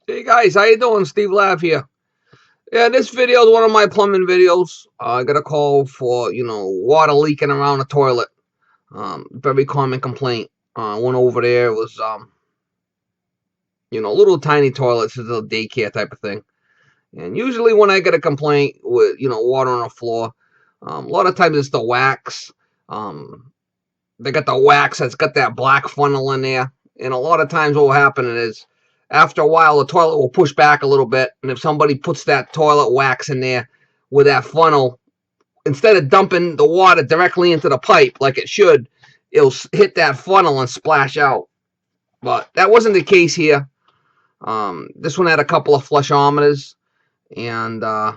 Hey guys, how you doing? Steve Lav here. Yeah, this video is one of my plumbing videos. I got a call for water leaking around the toilet. Very common complaint. Went over there. It was little tiny toilets, it's a daycare type of thing. And usually when I get a complaint with water on the floor, a lot of times it's the wax. Um, they got the wax that's got that black funnel in there. And a lot of times what will happen is after a while the toilet will push back a little bit. And if somebody puts that toilet wax in there with that funnel, instead of dumping the water directly into the pipe like it should, it'll hit that funnel and splash out. But that wasn't the case here. This one had a couple of flushometers, and I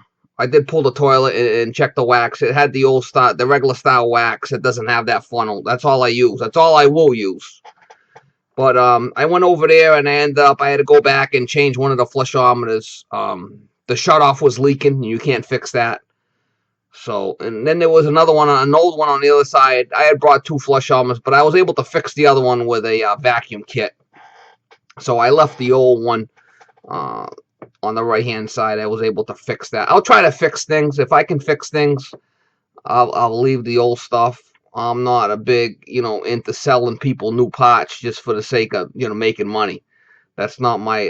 did pull the toilet and check the wax. It had the old style, the regular style wax. It doesn't have that funnel. That's all I use. That's all I will use. But I went over there and I had to go back and change one of the flushometers. The shutoff was leaking. You can't fix that. So, and then there was another one, an old one on the other side. I had brought two flushometers, but I was able to fix the other one with a vacuum kit. So I left the old one uh, on the right hand side. I was able to fix that. I'll try to fix things. If I can fix things, I'll leave the old stuff. I'm not a big, into selling people new parts just for the sake of, making money. That's not my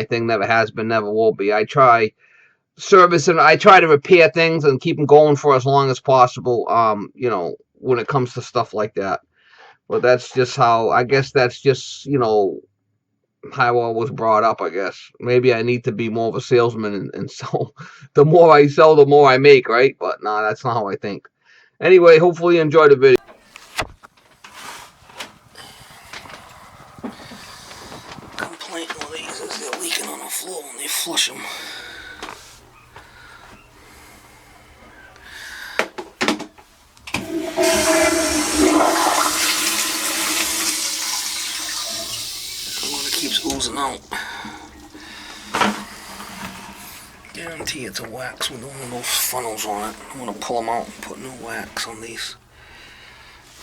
thing. Never has been, never will be. I try I try to repair things and keep them going for as long as possible. When it comes to stuff like that. But that's just how, I guess that's just, how I was brought up, I guess. Maybe I need to be more of a salesman and sell. The more I sell, the more I make, right? But no, that's not how I think. Anyway, hopefully you enjoyed the video. Complaint with these is they're leaking on the floor when they flush them. The water keeps oozing out. Guarantee it's a wax with one of those funnels on it. I'm gonna pull them out and put new wax on these.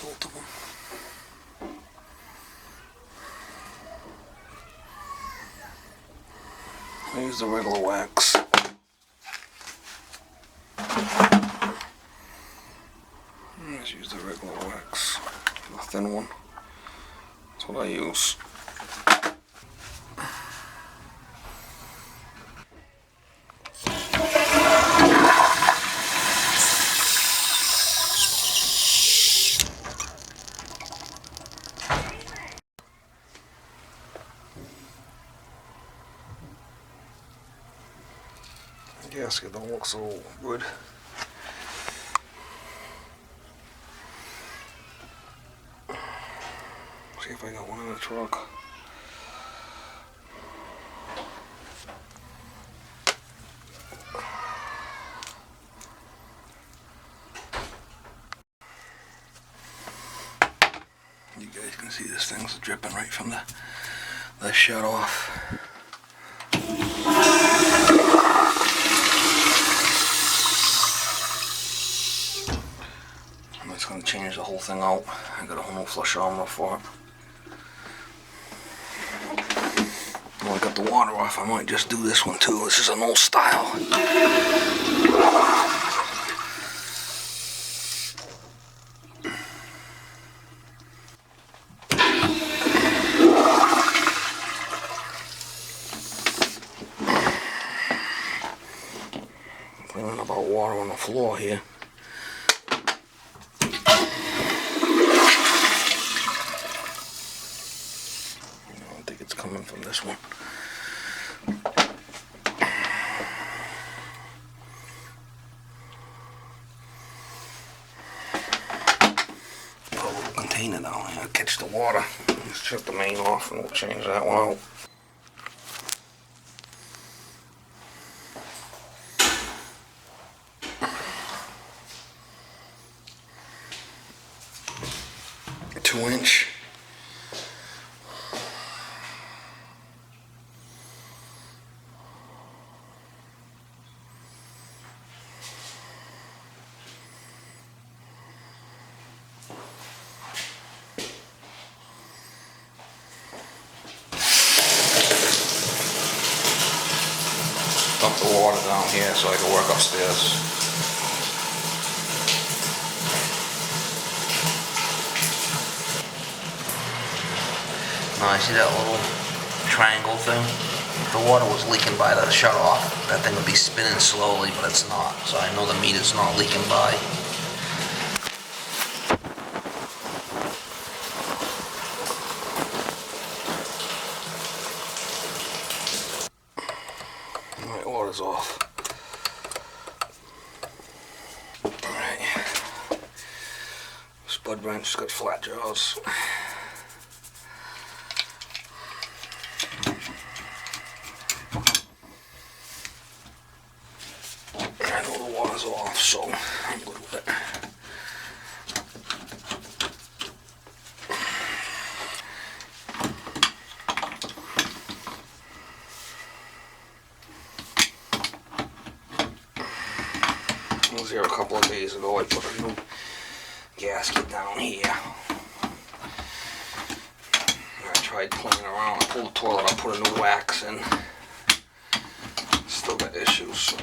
Both of them. I use the regular wax. Let's use the regular wax, the thin one. That's what I use. The gasket don't look so good. See if I got one in the truck. You guys can see this thing's dripping right from the shut off. I'm just going to change the whole thing out. I got a whole new flushometer for it. When I got the water off, I might just do this one too. This is an old style. Complaining about water on the floor here. I don't think it's coming from this one. Put a little container down here to catch the water. Let's shut the main off and we'll change that one out. A 2-inch. dump the water down here so I can work upstairs. Now I see that little triangle thing? If the water was leaking by the shut-off, that thing would be spinning slowly, but it's not. So I know the meter's not leaking by. My water's off. Alright. Spud wrench got flat jaws. I know the water's off, so I'm good with it. I was here a couple of days ago. I put a new gasket down here. I tried playing around. I pulled the toilet up, put a new wax in. Still got issues, so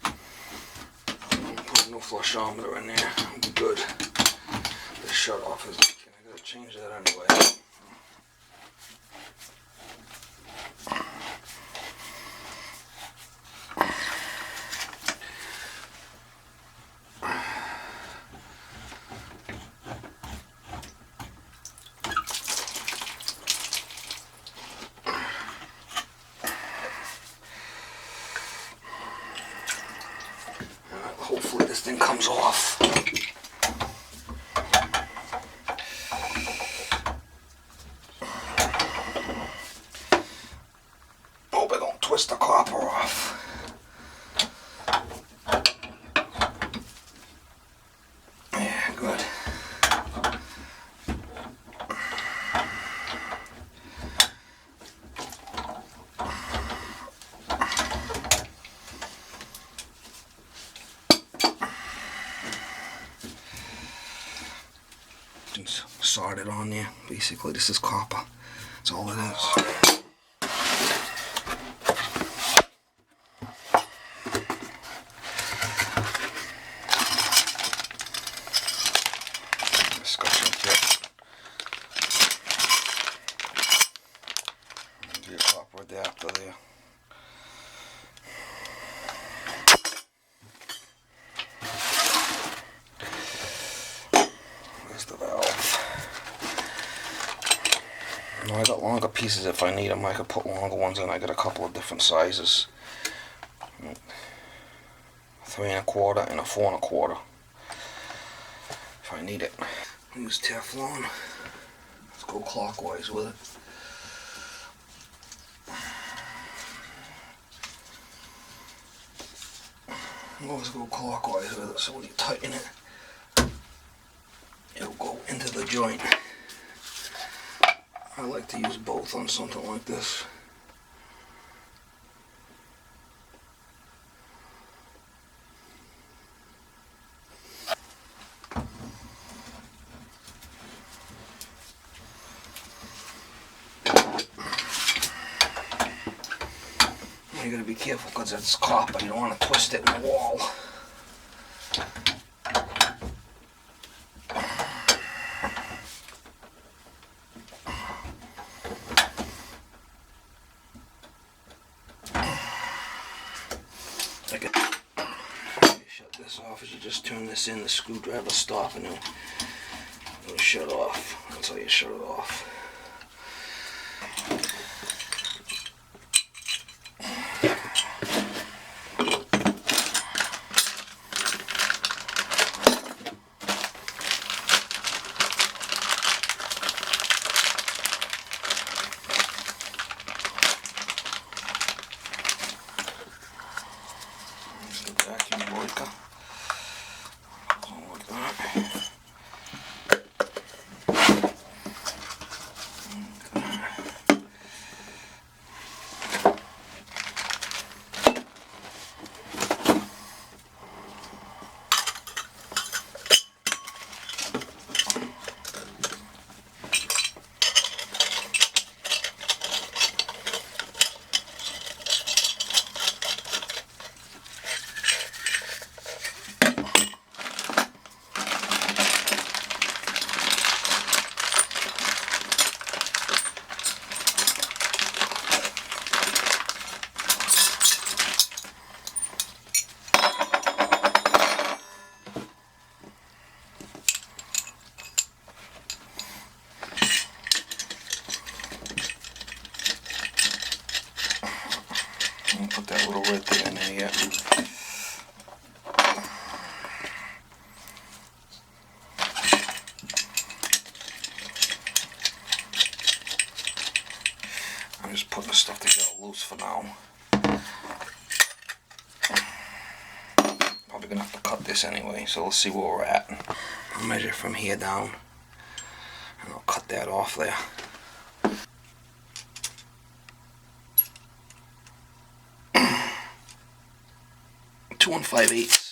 I'm put a new flushometer in there. It'll be good. The shut off is leaking. I gotta change that anyway. Hopefully this thing comes off. Hope I don't twist the copper off. Yeah, good. Soldered on there. Basically, this is copper. That's all it is. Discussion kit. Be a copper adapter there. There's the valve. I got longer pieces if I need them. I could put longer ones in. I got a couple of different sizes. 3 1/4 and a 4 1/4. If I need it. Use Teflon. Let's go clockwise with it. Always go clockwise with it so when you tighten it, it'll go into the joint. I like to use both on something like this. You gotta be careful because it's copper. You don't want to twist it in the wall. Shut this off as you just turn this in, the screwdriver stop and it'll shut off. That's how you shut it off. Vacuum breaker. Like that. putting the stuff together loose for now. Probably gonna have to cut this anyway, so let's see where we're at. I'll measure from here down, and I'll cut that off there. 2 5/8.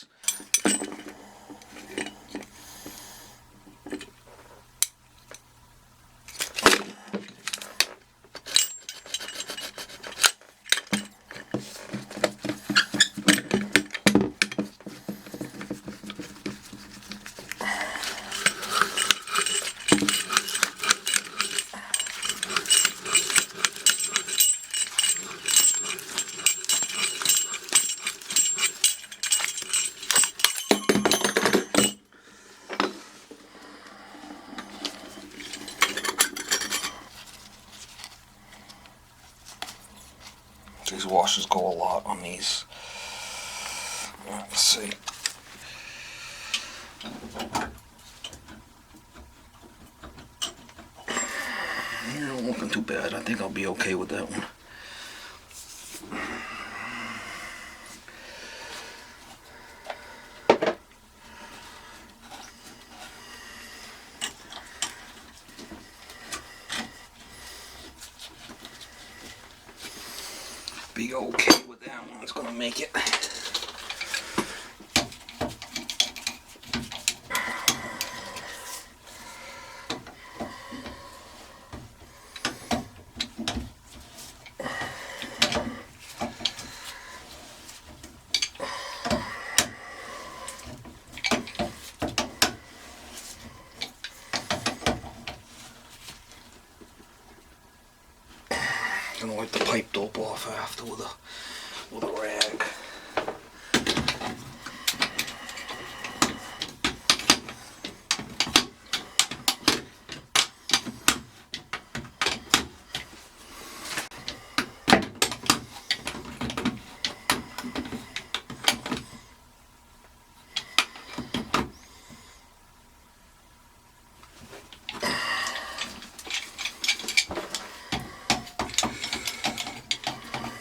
These washers go a lot on these. Let's see. You're not looking too bad. I think I'll be okay with that one. Be okay with that one. It's gonna make it. Gonna wipe the pipe dope off after with a rag.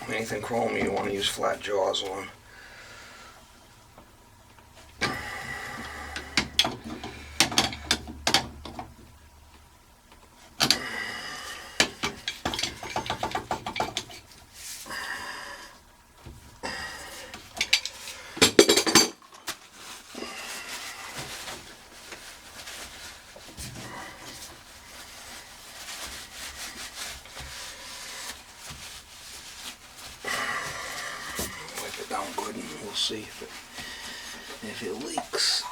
Anything chrome you want to use flat jaws on. Down good, and we'll see if it leaks.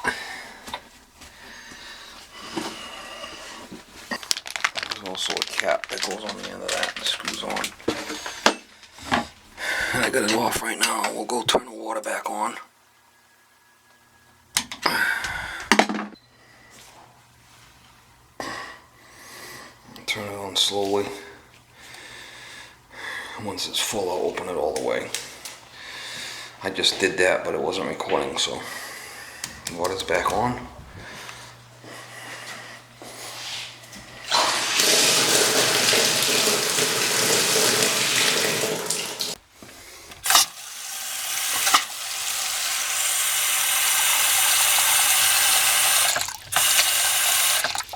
There's also a cap that goes on the end of that and screws on. And I got it off right now. We'll go turn the water back on. Turn it on slowly. Once it's full, I'll open it all the way. I just did that, but it wasn't recording, so the water's back on.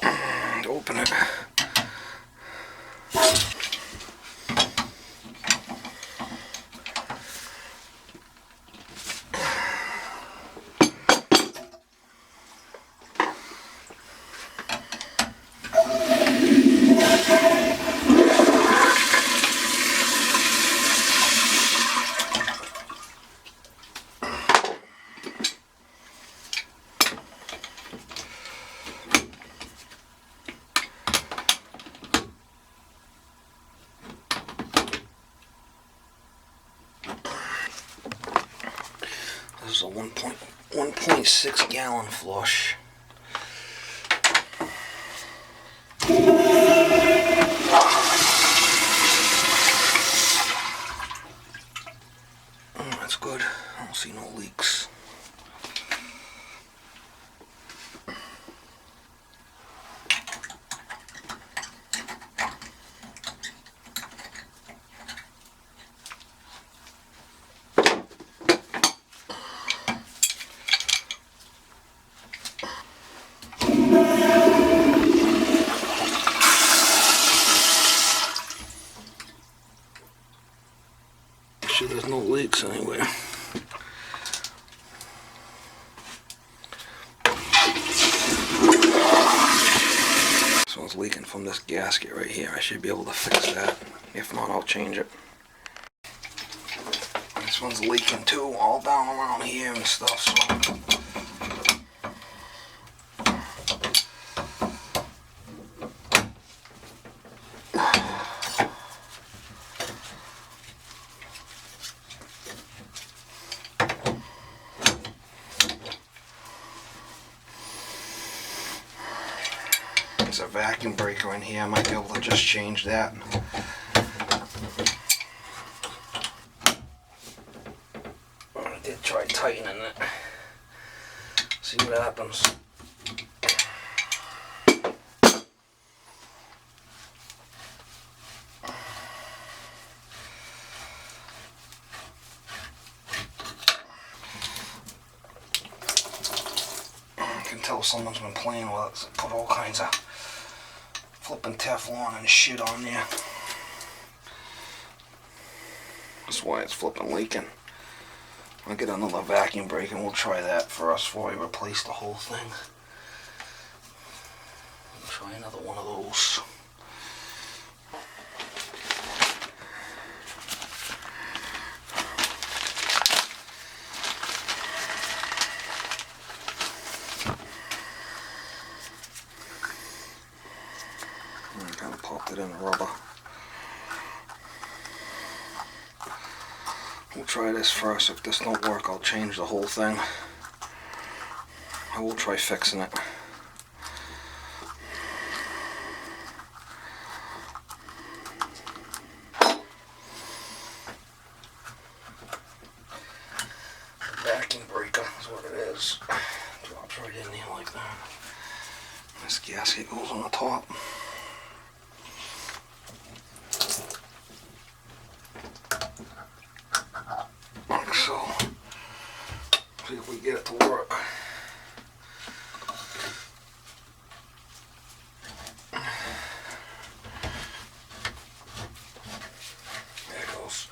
And open it. This is a 1.6 gallon flush. That's good. I don't see no leaks. leaking from this gasket right here. I should be able to fix that. If not, I'll change it. This one's leaking too, all down around here and stuff, so. There's a vacuum breaker in here. I might be able to just change that. I did try tightening it. See what happens. I can tell someone's been playing with it. So put all kinds of flipping Teflon and shit on there. That's why it's flipping leaking. I'll get another vacuum break and we'll try that for us before we replace the whole thing. We'll try another one of those. I kind of popped it in the rubber. We'll try this first. If this don't work, I'll change the whole thing. I will try fixing it. Vacuum breaker is what it is. Drops right in there like that. This gasket goes on the top. Like so. See if we get it to work. There it goes.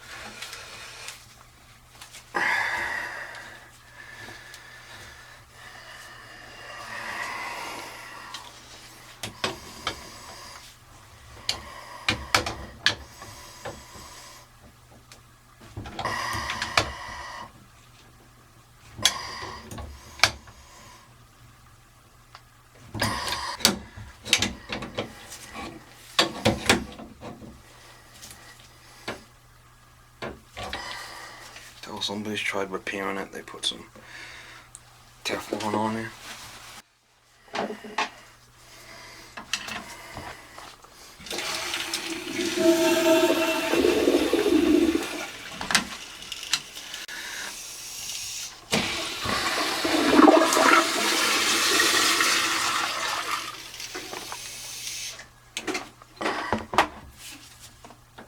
Till somebody's tried repairing it, they put some Teflon on there.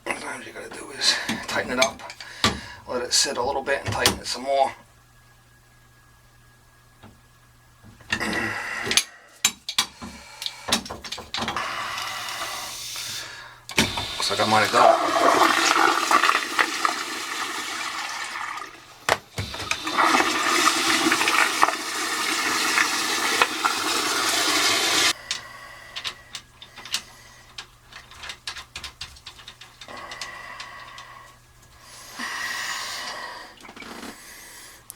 Sometimes you gotta do is tighten it up, let it sit a little bit and tighten it some more. Looks like I might have got it.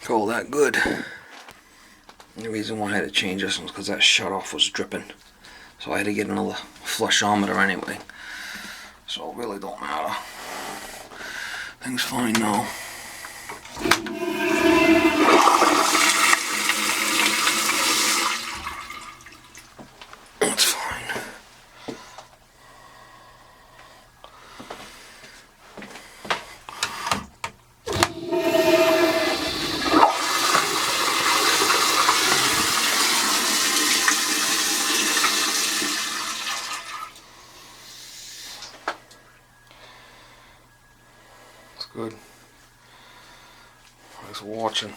Call that good. And the reason why I had to change this one was because that shutoff was dripping. So I had to get another flushometer anyway. So it really don't matter. Thing's fine now. It's fine. It's good. Thanks for watching.